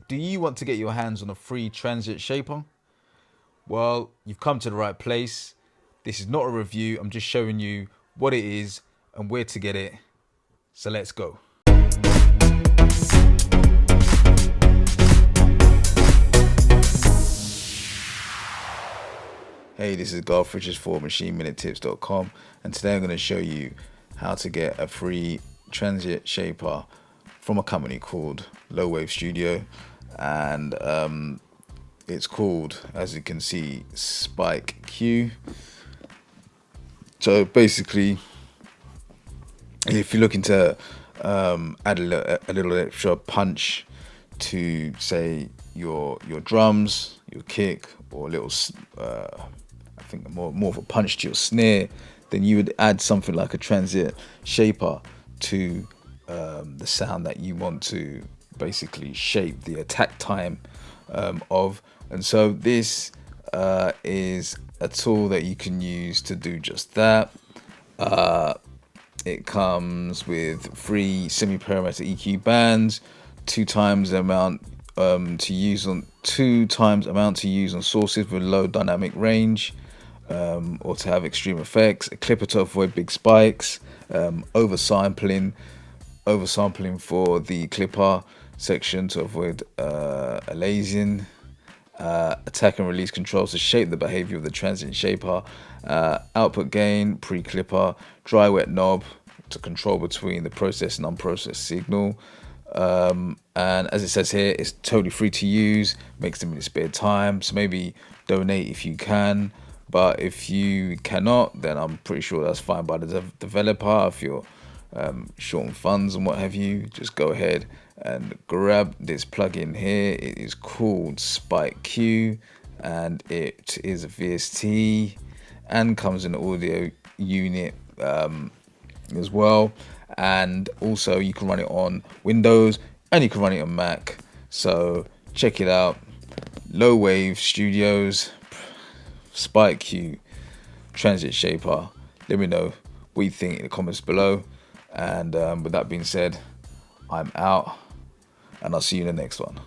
do you want to get your hands on a free Transient shaper? Well, you've come to the right place. This is not a review. I'm just showing you what it is and where to get it. So let's go. Hey, this is Garth Richards for MachineMinutetips.com, and today I'm going to show you how to get a free Transient shaper from a company called Low Wave Studio, and it's called, as you can see, Spike Q. So basically, if you're looking to add a little extra punch to, say, your drums, your kick, or a little I think more of a punch to your snare, then you would add something like a Transient shaper to the sound that you want to basically shape the attack time of. And so this is a tool that you can use to do just that. It comes with 3 semi-parameter EQ bands, 2 times the amount to use on sources with low dynamic range, or to have extreme effects, a clipper to avoid big spikes, oversampling for the clipper section to avoid aliasing, attack and release controls to shape the behavior of the Transient shaper, output gain, pre-clipper, dry wet knob to control between the processed and unprocessed signal. And as it says here, it's totally free to use, makes them in your spare time, so maybe donate if you can, but if you cannot, then I'm pretty sure that's fine by the developer. If you're short on funds and what have you, just go ahead and grab this plugin here. It is called Spike Q, and it is a VST and comes in an audio unit as well. And also you can run it on Windows and you can run it on Mac. So check it out. Low Wave Studios, Spike Q, Transient shaper. Let me know what you think in the comments below. And with that being said, I'm out, and I'll see you in the next one.